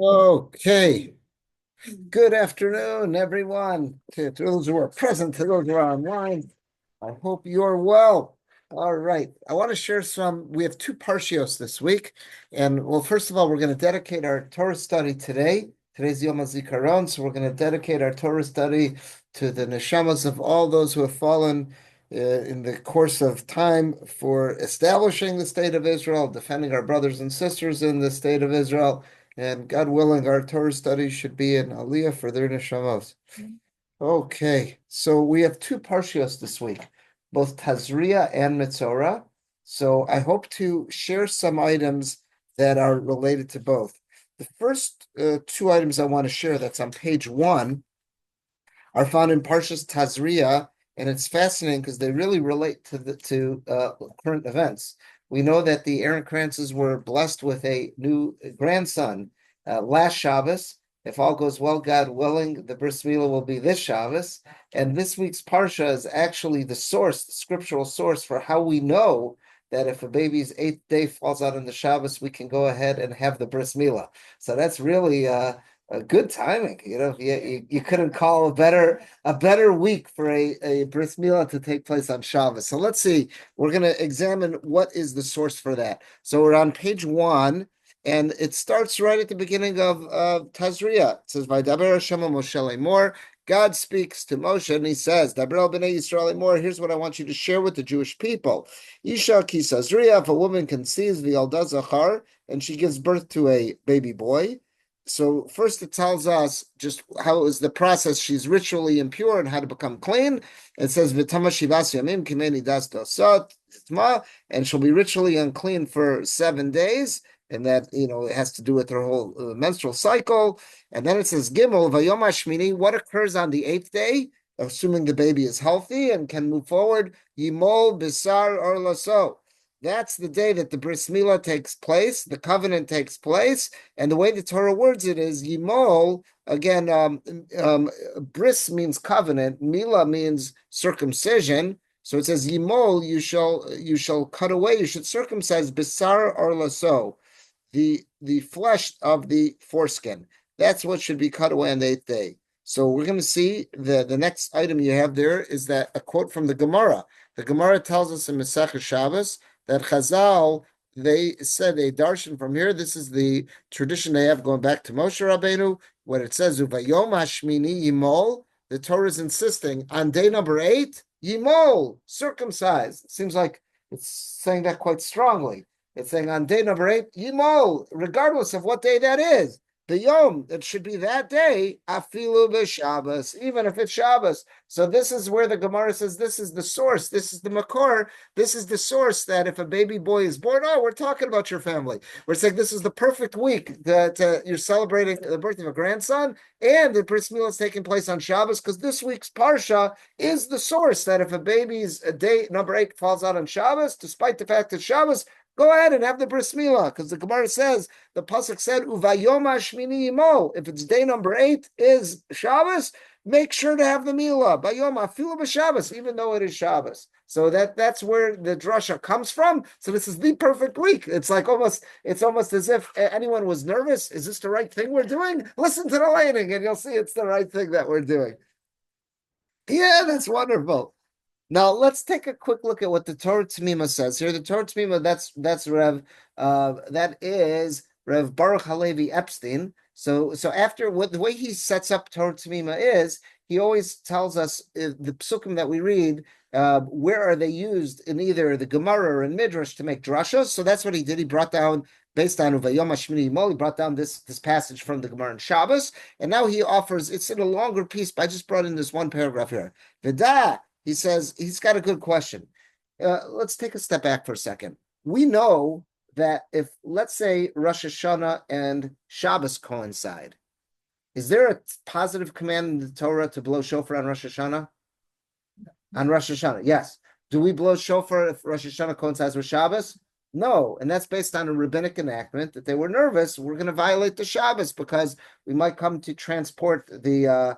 Okay. Good afternoon, everyone. To those who are present, to those who are online, I hope you're well. All right. I want to share we have two Parshios this week. And well, first of all, we're going to dedicate our Torah study today. Today's Yom HaZikaron, so we're going to dedicate our Torah study to the neshamas of all those who have fallen in the course of time for establishing the state of Israel, defending our brothers and sisters in the state of Israel, and God willing, our Torah study should be an aliyah for their neshamos. Okay, so we have two parshios this week, both Tazria and Metzorah. So I hope to share some items that are related to both. The first two items I want to share that's on page 1 are found in Parshiyos Tazria, and it's fascinating because they really relate to current events. We know that the Aaron Krantzes were blessed with a new grandson last Shabbos. If all goes well, God willing, the bris milah will be this Shabbos. And this week's parsha is actually the source, the scriptural source for how we know that if a baby's 8th day falls out on the Shabbos, we can go ahead and have the bris milah. So that's really good timing. You couldn't call a better week for a bris milah to take place on Shabbos. So let's see. We're going to examine what is the source for that. So we're on page 1. And it starts right at the beginning of Tazria. It says, "Vaydaber Hashem Moshe Lemor." God speaks to Moshe and he says, "Daber el bnei Yisrael Lemor. Here's what I want you to share with the Jewish people. Isha ki sazria. If a woman conceives v'yalda zachar and she gives birth to a baby boy." So first it tells us just how is the process. She's ritually impure and how to become clean. It says, "V'tama shivas yamim kimeni das dasot," and she'll be ritually unclean for 7 days. And that, it has to do with her whole menstrual cycle. And then it says, Gimel, Vayom Hashmini, what occurs on the 8th day, assuming the baby is healthy and can move forward, Yimol, Bisar, or Lasso. That's the day that the bris milah takes place, the covenant takes place, and the way the Torah words it is Yimol. Again, bris means covenant, milah means circumcision. So it says Yimol, you shall cut away, you should circumcise Bisar or Lasso, the flesh of the foreskin. That's what should be cut away on the 8th day. So we're going to see the next item you have there is that a quote from the Gemara. The Gemara tells us in Masechah Shabbos that Chazal, they said a darshan from here. This is the tradition they have going back to Moshe Rabbeinu. When it says Uvayom Hashmini Yimol, the Torah is insisting on day number 8, Yimol, circumcised. It seems like it's saying that quite strongly. It's saying on day number 8, Yimol, regardless of what day that is, the Yom, it should be that day, Afilu b'Shabbos, even if it's Shabbos. So this is where the Gemara says this is the source, this is the Makor, this is the source that if a baby boy is born, we're talking about your family. We're saying this is the perfect week that you're celebrating the birth of a grandson, and the bris milah is taking place on Shabbos, because this week's Parsha is the source that if a baby's day number 8 falls out on Shabbos, despite the fact that Shabbos, go ahead and have the bris milah, because the Gemara says, the pasuk said, "Uvayom hashmini yimo." If it's day number 8 is Shabbos, make sure to have the milah. Bayom afilu b'Shabbos, even though it is Shabbos. So that's where the drasha comes from. So this is the perfect week. It's almost as if anyone was nervous. Is this the right thing we're doing? Listen to the lighting, and you'll see it's the right thing that we're doing. Yeah, that's wonderful. Now let's take a quick look at what the Torah Tamima says here. The Torah Tamima, that's Rev, that is Rev Baruch Halevi Epstein. So after the way he sets up Torah Tamima is he always tells us the psukim that we read, where are they used in either the Gemara or in Midrash to make drashas. So that's what he did. He brought down based on Uvayom Hashmini Yimol, he brought down this passage from the Gemara in Shabbos, and now he offers. It's in a longer piece, but I just brought in this one paragraph here. V'da. He says he's got a good question. Let's take a step back for a second. We know that if, let's say, Rosh Hashanah and Shabbos coincide, is there a positive command in the Torah to blow shofar on Rosh Hashanah? On Rosh Hashanah, yes. Do we blow shofar if Rosh Hashanah coincides with Shabbos? No, and that's based on a rabbinic enactment that they were nervous. We're going to violate the Shabbos because we might come to transport the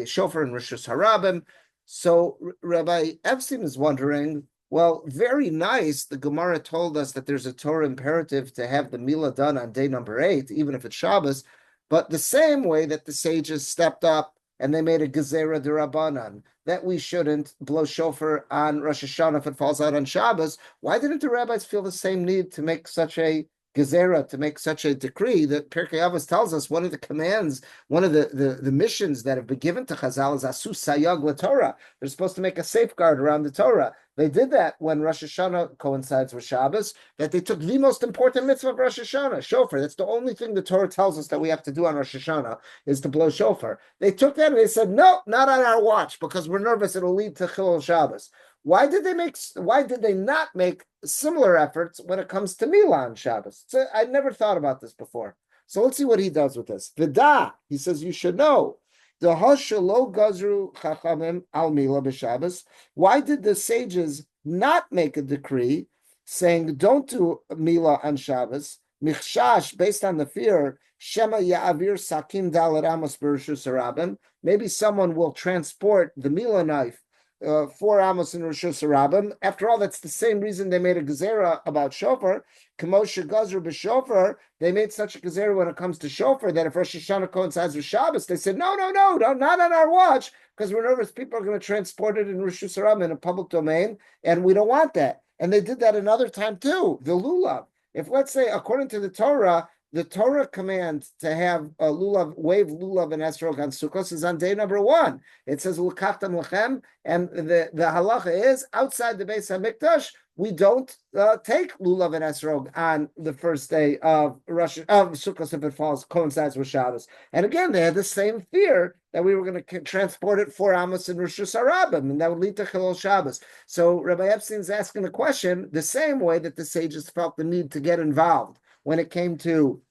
shofar in Rosh Hashanah. So Rabbi Epstein is wondering, Well, very nice. The Gemara told us that there's a Torah imperative to have the Milah done on day number 8, even if it's Shabbos. But the same way that the sages stepped up and they made a Gezerah D'Rabbanan that we shouldn't blow shofar on Rosh Hashanah if it falls out on Shabbos, why didn't the rabbis feel the same need to make such a Gezerah, to make such a decree? That Pirkei Avos tells us one of the commands, one of the missions that have been given to Chazal is Asu Sayag LaTorah. They're supposed to make a safeguard around the Torah. They did that when Rosh Hashanah coincides with Shabbos, that they took the most important mitzvah of Rosh Hashanah, shofar. That's the only thing the Torah tells us that we have to do on Rosh Hashanah is to blow shofar. They took that and they said, no, not on our watch, because we're nervous it'll lead to Chilul Shabbos. Why did they not make similar efforts when it comes to Milah on Shabbos? So I never thought about this before. So let's see what he does with this. Vida, he says, you should know. The Hashalo Gazru Chachamim al Milah b'Shabbos. Why did the sages not make a decree saying don't do Milah on Shabbos? Michshash, based on the fear, Shema Ya'avir Sakim Dalet Amos B'Rishus Harabim. Maybe someone will transport the Milah knife 4 amos in Rishus Harabim. After all, that's the same reason they made a gezerah about shofar. Kamosha Gazru b'shofar. They made such a gezerah when it comes to shofar that if Rosh Hashanah coincides with Shabbos, they said, no, not on our watch, because we're nervous people are going to transport it in Rishus Harabim in a public domain, and we don't want that. And they did that another time too, the lulav. If, let's say, according to the Torah commands to have a lulav, wave lulav and esrog on Sukkos is on day number 1. It says l'kachtam lechem, and the halacha is outside the Beis Hamikdash we don't take lulav and esrog on the first day of Sukkos if it coincides with Shabbos. And again, they had the same fear that we were going to transport it 4 amos in Rishus Harabim, and that would lead to Chilul Shabbos. So Rabbi Epstein's asking the question the same way that the sages felt the need to get involved when it came to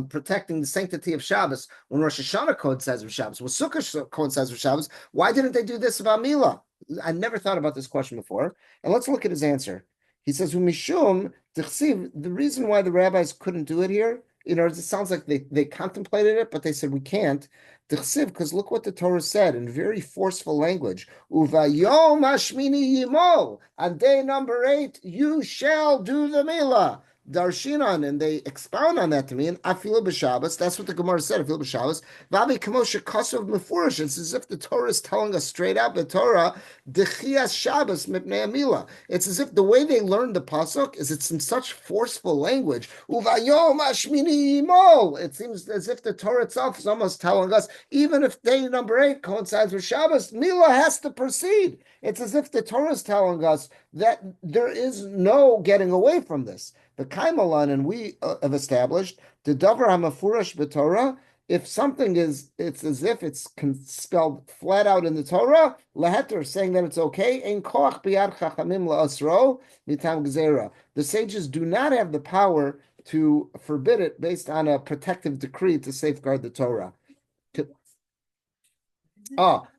protecting the sanctity of Shabbos, when Rosh Hashanah coincides with Shabbos, when Sukkot coincides with Shabbos. Why didn't they do this about Milah? I never thought about this question before. And let's look at his answer. He says, "Mishum tichsiv." The reason why the rabbis couldn't do it here, it sounds like they contemplated it, but they said we can't. Tichsiv, because look what the Torah said in very forceful language. Uvayom hashmini yimol. On day number 8, you shall do the Milah. Darshinan, and they expound on that to me, and Afilu b'Shabbos, that's what the Gemara said, Afilu b'Shabbos, Vavi Kamosha Kosov Mefurish, it's as if the Torah is telling us straight out, the Torah, Dechias Shabbos Mipnei Amila. It's as if the way they learned the Pasuk is it's in such forceful language. Uvayom Ashmini Yimol. It seems as if the Torah itself is almost telling us, even if day number 8 coincides with Shabbos, Milah has to proceed. It's as if the Torah is telling us that there is no getting away from this. The Kaimalan, and we have established the Davar HaMafurash b'Torah. If something it's as if it's spelled flat out in the Torah, laheter, saying that it's okay. Ein koach biyad chachamim la'asro mitam gzera. The sages do not have the power to forbid it based on a protective decree to safeguard the Torah.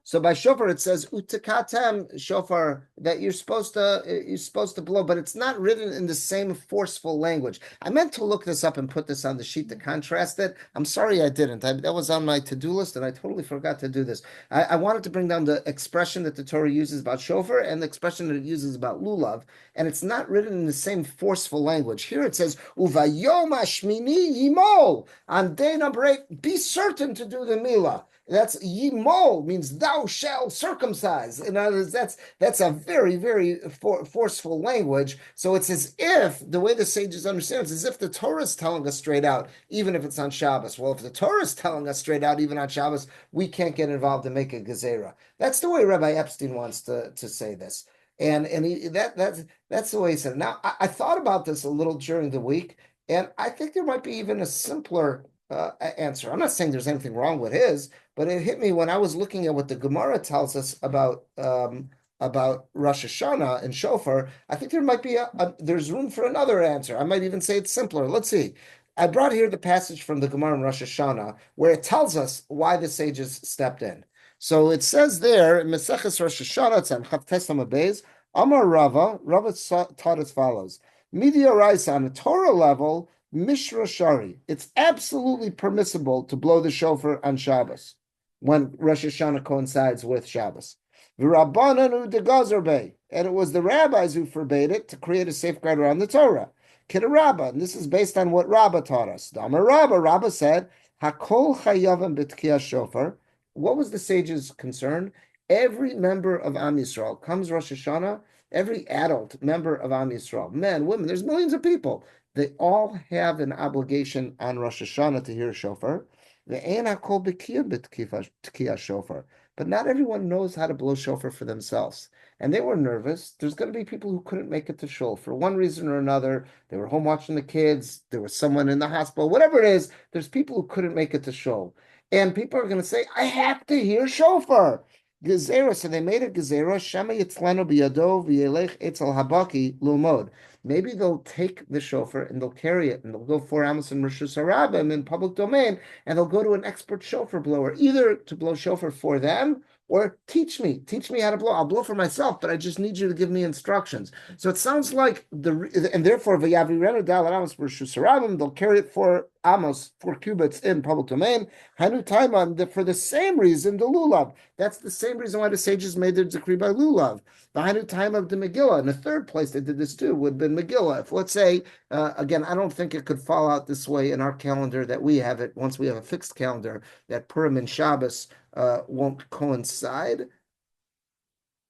So by shofar it says utakatem shofar, that you're supposed to blow, but it's not written in the same forceful language. I meant to look this up and put this on the sheet to contrast it. I'm sorry I didn't. That was on my to-do list and I totally forgot to do this. I wanted to bring down the expression that the Torah uses about shofar and the expression that it uses about lulav, and it's not written in the same forceful language. Here it says uvayom hashmini yimol, on day number 8, be certain to do the milah. That's yimol, means thou shalt circumcise. In other words, that's a very, very forceful language. So it's as if, the way the sages understand, it's as if the Torah is telling us straight out, even if it's on Shabbos. Well, if the Torah is telling us straight out, even on Shabbos, we can't get involved and make a gezerah. That's the way Rabbi Epstein wants to say this. And that's the way he said it. Now, I thought about this a little during the week, and I think there might be even a simpler answer. I'm not saying there's anything wrong with his, but it hit me when I was looking at what the Gemara tells us about Rosh Hashanah and Shofar. I think there might be there's room for another answer. I might even say it's simpler. Let's see. I brought here the passage from the Gemara in Rosh Hashanah where it tells us why the sages stepped in. So it says there in Meseches Rosh Hashanah, it's on Chavtes Beis, Amar Rava taught as follows: Midiaraisa, on a Torah level, Mishra Shari, it's absolutely permissible to blow the shofar on Shabbos when Rosh Hashanah coincides with Shabbos. V'Rabbananu de Gazarbe, and it was the rabbis who forbade it to create a safeguard around the Torah. Kid Rabbah, and this is based on what Rabbah taught us. Dama Rabbah said, Hakol chayavim b'tkiya shofar. What was the sage's concern? Every member of Am Yisrael comes Rosh Hashanah, every adult member of Am Yisrael, men, women, there's millions of people. They all have an obligation on Rosh Hashanah to hear shofar. The hakol b'tkiya shofar. But not everyone knows how to blow shofar for themselves. And they were nervous. There's going to be people who couldn't make it to shul for one reason or another. They were home watching the kids. There was someone in the hospital. Whatever it is, there's people who couldn't make it to shul. And people are going to say, I have to hear shofar. Gezerah, so they made a gezerah. Shema yitzlanu biyado v'yelech etzel habaki lulmod. Maybe they'll take the shofar and they'll carry it and they'll go 4 amos in Rishus Harabim in public domain and they'll go to an expert shofar blower, either to blow shofar for them or teach me how to blow. I'll blow for myself, but I just need you to give me instructions. So it sounds like and therefore v'yavirenu dalat amos Rishus Harabim, they'll carry it 4 amos, 4 cubits in public domain. Hanu taiman, for the same reason, the lulav. That's the same reason why the sages made their decree by lulav. The Hanu time of the Megillah. In the third place they did this too would have been Megillah. If let's say, again, I don't think it could fall out this way in our calendar that we have it, once we have a fixed calendar, that Purim and Shabbos won't coincide.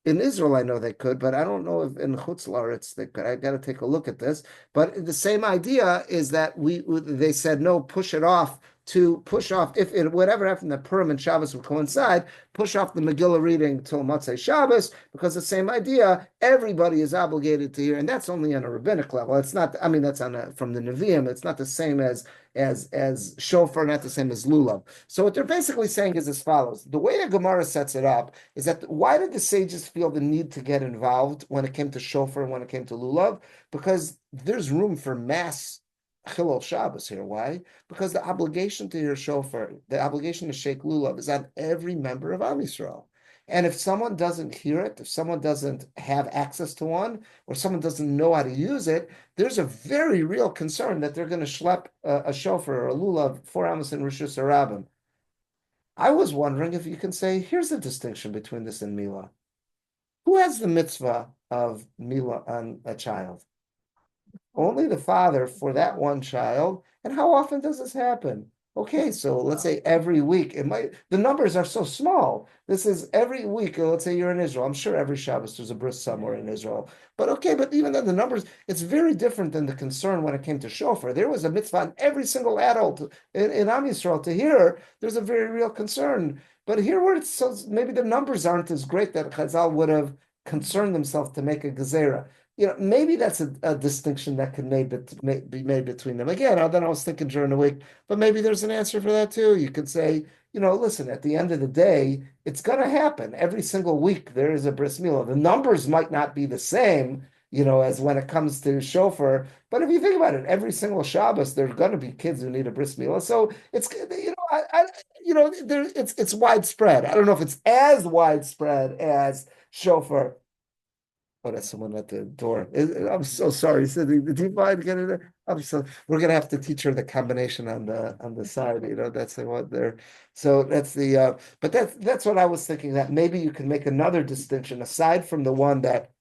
In Israel, I know they could, but I don't know if in Chutz La'aretz they could. I got to take a look at this. But the same idea is that they said, no, push it off if it whatever happened that Purim and Shabbos would coincide, push off the Megillah reading till Motzei Shabbos, because the same idea, everybody is obligated to hear, and that's only on a rabbinic level. It's not, I mean, that's from the Nevi'im. It's not the same as shofar, not the same as lulav. So what they're basically saying is as follows. The way the Gemara sets it up is that why did the sages feel the need to get involved when it came to shofar and when it came to lulav? Because there's room for mass Chilul Shabbos here. Why? Because the obligation to hear shofar, the obligation to shake lulav is on every member of Am Yisrael. And if someone doesn't hear it, if someone doesn't have access to one, or someone doesn't know how to use it, there's a very real concern that they're going to schlep a shofar or a lulav 4 amos in Rishus Harabim. I was wondering if you can say, here's the distinction between this and Milah. Who has the mitzvah of Milah on a child? Only the father for that one child. And how often does this happen? Okay, so let's say every week. The numbers are so small. This is every week. Let's say you're in Israel. I'm sure every Shabbos there's a bris somewhere in Israel. But okay, but even then the numbers, it's very different than the concern when it came to shofar. There was a mitzvah on every single adult in Am Yisrael to hear. There's a very real concern. But here where it's so maybe the numbers aren't as great that Chazal would have concerned themselves to make a gezerah. Maybe that's a distinction that could be made between them. Again, then I was thinking during the week, but maybe there's an answer for that too. You could say, listen, at the end of the day, it's going to happen. Every single week there is a bris milah. The numbers might not be the same, as when it comes to shofar. But if you think about it, every single Shabbos, there's going to be kids who need a bris milah. So it's, it's widespread. I don't know if it's as widespread as shofar. Oh, that's someone at the door. I'm so sorry. He said, "Do you mind getting there?" We're gonna have to teach her the combination on the side. That's what they're. So that's the. But that's what I was thinking. That maybe you can make another distinction aside from the one that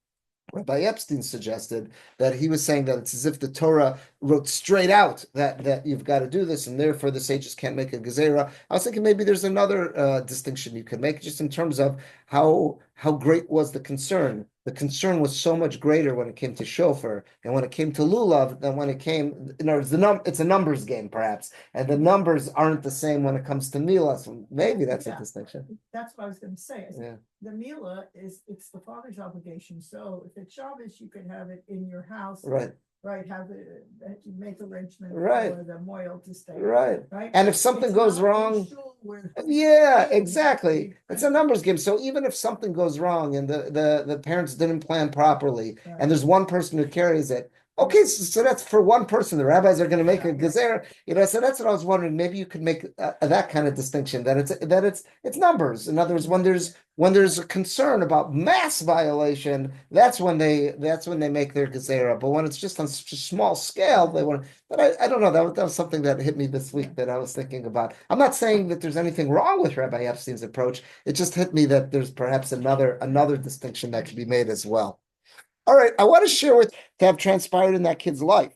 Rabbi Epstein suggested, that he was saying that it's as if the Torah wrote straight out that you've got to do this, and therefore the sages can't make a gezerah. I was thinking maybe there's another distinction you can make, just in terms of how great was the concern. The concern was so much greater when it came to shofar and when it came to lulav than when it came. It's a numbers game, perhaps, and the numbers aren't the same when it comes to milah. So maybe that's a distinction. That's what I was going to say. Yeah. The milah it's the father's obligation. So if it's Shabbos, you could have it in your house, right? Have make arrangements for the moil to stay, right? And if something goes wrong, yeah, exactly. It's a numbers game. So even if something goes wrong and the parents didn't plan properly, and there's one person who carries it, okay, so that's for one person. The rabbis are going to make a gezerah, So that's what I was wondering. Maybe you could make that kind of distinction, that it's numbers. In other words, when there's a concern about mass violation, that's when they make their gezerah. But when it's just on such a small scale, they want. But I don't know. That was something that hit me this week that I was thinking about. I'm not saying that there's anything wrong with Rabbi Epstein's approach. It just hit me that there's perhaps another distinction that could be made as well. All right, I want to share what to have transpired in that kid's life.